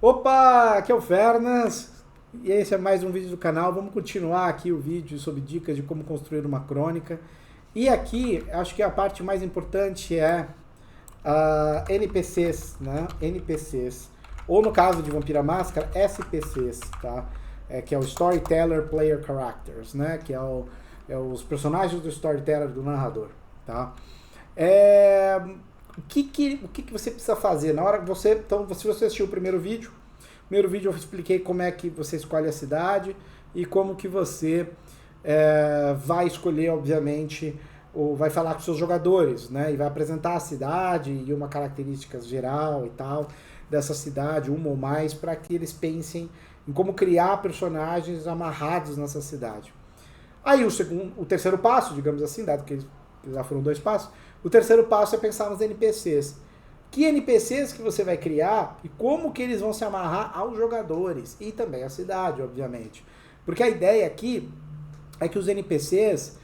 Opa, aqui é o Fernas e esse é mais um vídeo do canal. Vamos continuar aqui o vídeo sobre dicas de como construir uma crônica. E aqui, acho que a parte mais importante é NPCs, né? NPCs. Ou no caso de Vampira Máscara, SPCs, tá? Que é o Storyteller Player Characters, né? Que é os personagens do Storyteller, do narrador, tá? É, o que você precisa fazer na hora que você... Então, se você assistiu o primeiro vídeo eu expliquei como é que você escolhe a cidade e como que você vai escolher, obviamente, ou vai falar com seus jogadores, né? E vai apresentar a cidade e uma característica geral e tal dessa cidade, uma ou mais, para que eles pensem em como criar personagens amarrados nessa cidade. Aí o terceiro passo, digamos assim, dado que já foram dois passos, o terceiro passo é pensar nos NPCs. Que NPCs que você vai criar e como que eles vão se amarrar aos jogadores e também à cidade, obviamente. Porque a ideia aqui é que os NPCs,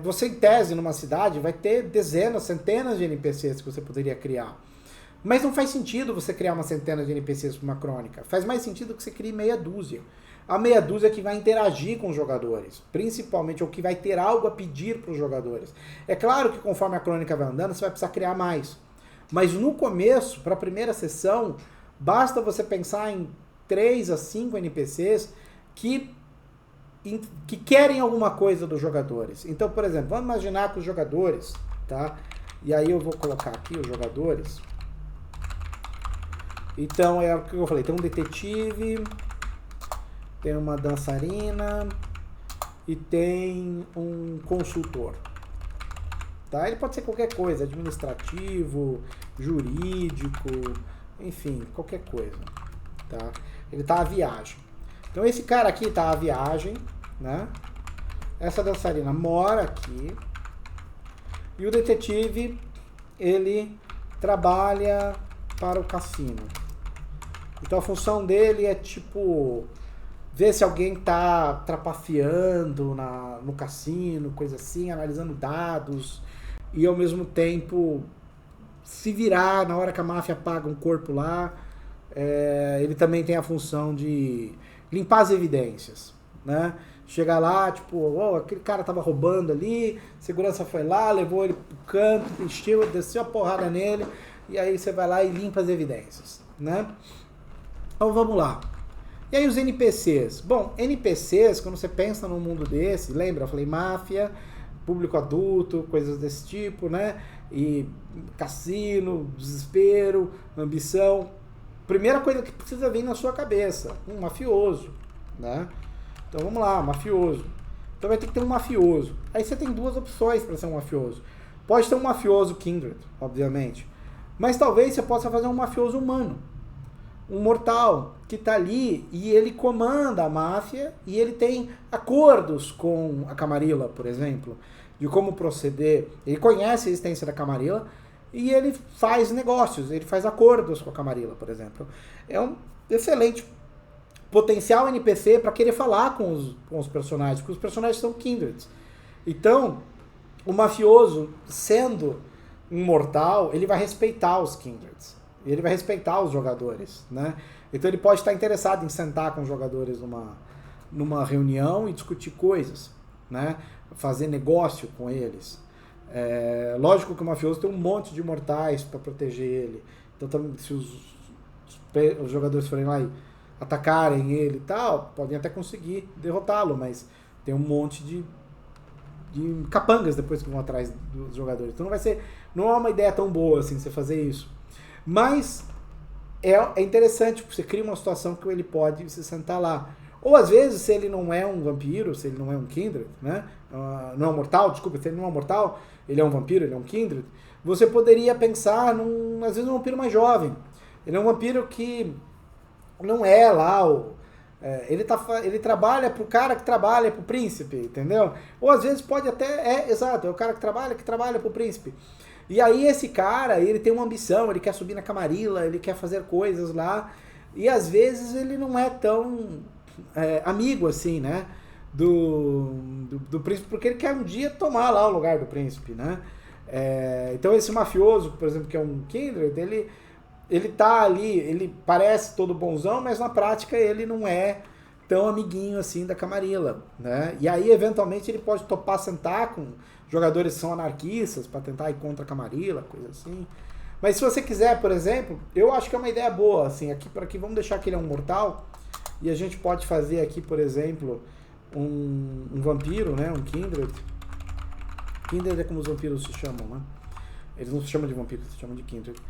você em tese numa cidade vai ter dezenas, centenas de NPCs que você poderia criar. Mas não faz sentido você criar uma centena de NPCs para uma crônica. Faz mais sentido que você crie meia dúzia. A meia dúzia que vai interagir com os jogadores, principalmente, ou que vai ter algo a pedir para os jogadores. É claro que conforme a crônica vai andando, você vai precisar criar mais. Mas no começo, para a primeira sessão, basta você pensar em 3 a 5 NPCs que querem alguma coisa dos jogadores. Então, por exemplo, vamos imaginar que os jogadores, tá? E aí eu vou colocar aqui os jogadores. Então, é o que eu falei, tem um detetive, tem uma dançarina e tem um consultor. Tá? Ele pode ser qualquer coisa, administrativo, jurídico, enfim, qualquer coisa. Tá? Ele tá à viagem. Então esse cara aqui tá à viagem, né? Essa dançarina mora aqui. E o detetive, ele trabalha para o cassino. Então a função dele é tipo ver se alguém tá trapaceando no cassino, coisa assim, analisando dados e ao mesmo tempo se virar na hora que a máfia paga um corpo lá. Ele também tem a função de limpar as evidências, né? Chegar lá, tipo, oh, aquele cara tava roubando ali, segurança foi lá, levou ele pro canto, encheu, desceu a porrada nele, e aí você vai lá e limpa as evidências, né? Então vamos lá. E aí os NPCs? Bom, NPCs, quando você pensa num mundo desse, lembra? Eu falei máfia, público adulto, coisas desse tipo, né? E cassino, desespero, ambição. Primeira coisa que precisa vir na sua cabeça, um mafioso, né? Então vamos lá, mafioso. Então vai ter que ter um mafioso. Aí você tem duas opções para ser um mafioso. Pode ter um mafioso Kindred, obviamente. Mas talvez você possa fazer um mafioso humano. Um mortal que está ali e ele comanda a máfia e ele tem acordos com a Camarilla, por exemplo, de como proceder. Ele conhece a existência da Camarilla e ele faz negócios, ele faz acordos com a Camarilla, por exemplo. É um excelente potencial NPC para querer falar com os personagens, porque os personagens são kindreds. Então, o mafioso, sendo um mortal, ele vai respeitar os kindreds. Ele vai respeitar os jogadores, né? Então ele pode estar interessado em sentar com os jogadores numa reunião e discutir coisas, né? Fazer negócio com eles. Lógico que o mafioso tem um monte de mortais para proteger ele. Então se os jogadores forem lá e atacarem ele e tal, podem até conseguir derrotá-lo, mas tem um monte de capangas depois que vão atrás dos jogadores. Então não é uma ideia tão boa assim você fazer isso. Mas é interessante, porque você cria uma situação que ele pode se sentar lá. Ou às vezes, se ele não é um vampiro, se ele não é um kindred, né? Não é um mortal, desculpa, se ele não é um mortal, ele é um vampiro, ele é um kindred, você poderia pensar às vezes um vampiro mais jovem. Ele é um vampiro que não é lá ele trabalha pro cara que trabalha pro príncipe, entendeu? Ou às vezes pode até, exato, é o cara que trabalha pro príncipe. E aí esse cara, ele tem uma ambição, ele quer subir na Camarilla, ele quer fazer coisas lá, e às vezes ele não é tão amigo assim, né, do príncipe, porque ele quer um dia tomar lá o lugar do príncipe, né. Então esse mafioso, por exemplo, que é um kindred, ele tá ali, ele parece todo bonzão, mas na prática ele não é tão amiguinho assim da Camarilla, né? E aí, eventualmente, ele pode topar sentar com jogadores que são anarquistas para tentar ir contra a Camarilla, coisa assim. Mas se você quiser, por exemplo, eu acho que é uma ideia boa, assim, aqui por aqui, vamos deixar que ele é um mortal, e a gente pode fazer aqui, por exemplo, um vampiro, né? Um Kindred. Kindred é como os vampiros se chamam, né? Eles não se chamam de vampiros, se chamam de Kindred.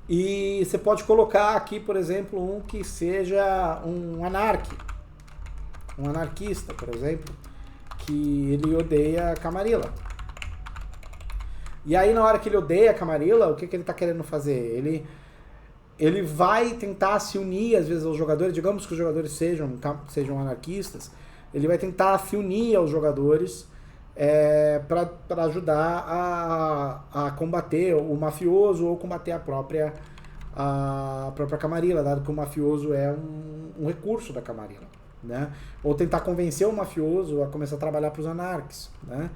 E você pode colocar aqui, por exemplo, um que seja um anarquista, por exemplo, que ele odeia a Camarilla. E aí, na hora que ele odeia a Camarilla, o que ele está querendo fazer? Ele vai tentar se unir, às vezes, aos jogadores, digamos que os jogadores sejam anarquistas, ele vai tentar se unir aos jogadores para ajudar a combater o mafioso ou combater a própria Camarilla, dado que o mafioso é um recurso da Camarilla, né? Ou tentar convencer o mafioso a começar a trabalhar para os anarques, né?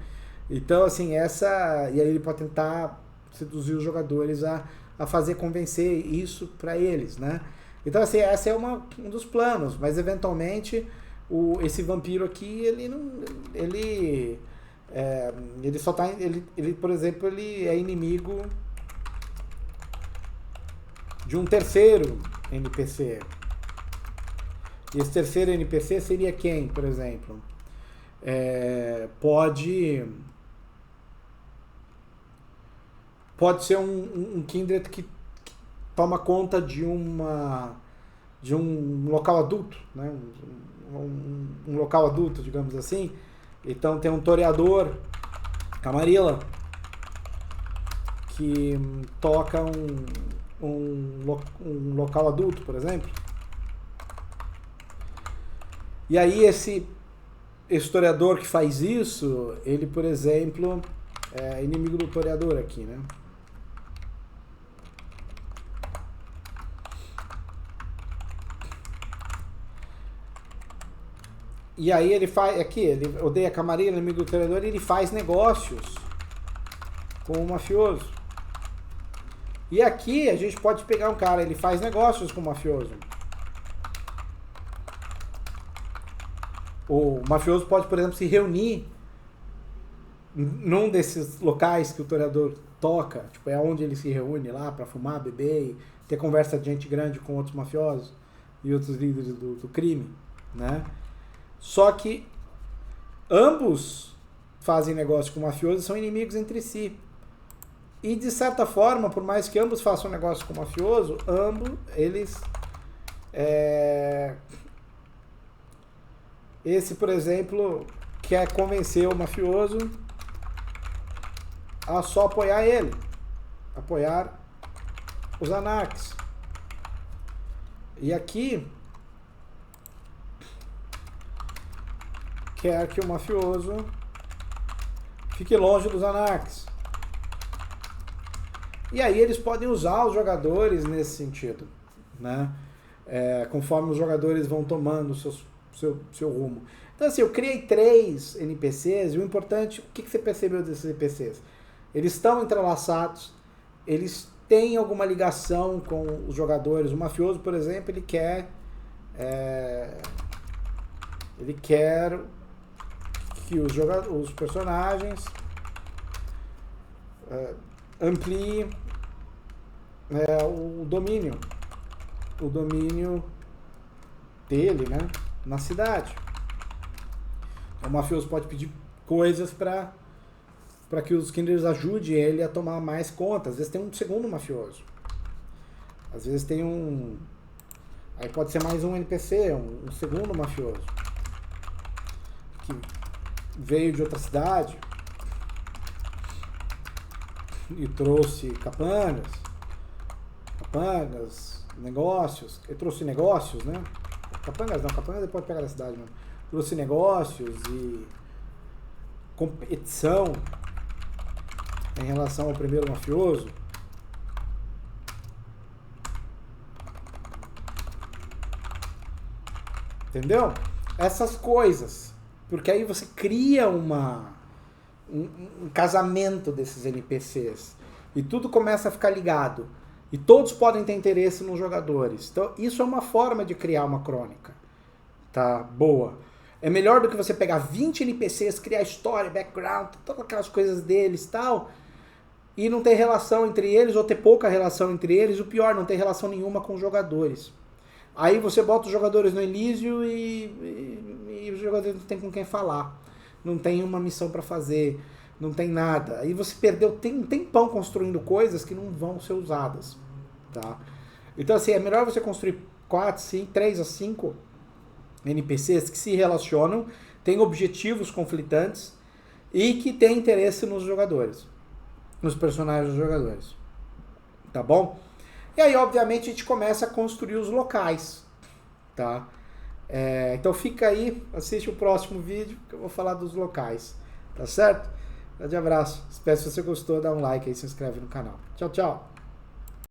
Então, assim, e aí ele pode tentar seduzir os jogadores a fazer convencer isso para eles, né? Então, assim, esse é um dos planos, mas eventualmente esse vampiro aqui, ele só tá, ele, por exemplo, ele é inimigo de um terceiro NPC. E esse terceiro NPC seria quem, por exemplo? Pode ser um Kindred que toma conta de um local adulto, né? Um local adulto, digamos assim. Então tem um toreador, Camarilla, que toca um local adulto, por exemplo. E aí esse toreador que faz isso, ele, por exemplo, é inimigo do toreador aqui, né? E aí ele faz, aqui, ele odeia a Camarilla, inimigo do toreador, e ele faz negócios com o mafioso. E aqui a gente pode pegar um cara, ele faz negócios com o mafioso. O mafioso pode, por exemplo, se reunir num desses locais que o toreador toca, tipo, é onde ele se reúne lá para fumar, beber e ter conversa de gente grande com outros mafiosos e outros líderes do crime, né? Só que ambos fazem negócio com o mafioso e são inimigos entre si. E, de certa forma, por mais que ambos façam negócio com o mafioso, eles... Esse, por exemplo, quer convencer o mafioso a só apoiar ele. Apoiar os anarques. E aqui... quer que o mafioso fique longe dos anarques. E aí eles podem usar os jogadores nesse sentido, né? Conforme os jogadores vão tomando seu rumo. Então, assim, eu criei 3 NPCs e o importante, o que você percebeu desses NPCs? Eles estão entrelaçados, eles têm alguma ligação com os jogadores. O mafioso, por exemplo, ele quer que os personagens ampliem o domínio dele, né, na cidade. O mafioso pode pedir coisas para que os Kindreds ajudem ele a tomar mais conta. Às vezes tem um segundo mafioso. Às vezes tem aí pode ser mais um NPC, um segundo mafioso que veio de outra cidade e trouxe capangas, negócios. Ele trouxe negócios, né? Capangas ele pode pegar da cidade mesmo. Trouxe negócios e competição em relação ao primeiro mafioso. Entendeu? Essas coisas. Porque aí você cria um casamento desses NPCs. E tudo começa a ficar ligado. E todos podem ter interesse nos jogadores. Então, isso é uma forma de criar uma crônica. Tá? Boa. É melhor do que você pegar 20 NPCs, criar história, background, todas aquelas coisas deles e tal, e não ter relação entre eles, ou ter pouca relação entre eles. O pior, não ter relação nenhuma com os jogadores. Aí você bota os jogadores no Elísio e os jogadores não tem com quem falar. Não tem uma missão para fazer. Não tem nada. Aí você perdeu um tempão construindo coisas que não vão ser usadas. Tá? Então, assim, é melhor você construir 3 a 5 NPCs que se relacionam, têm objetivos conflitantes e que têm interesse nos jogadores. Nos personagens dos jogadores. Tá bom? E aí, obviamente, a gente começa a construir os locais. Tá? Então fica aí, assiste o próximo vídeo que eu vou falar dos locais. Tá certo? Grande abraço. Espero que se você gostou, dá um like aí, se inscreve no canal. Tchau, tchau.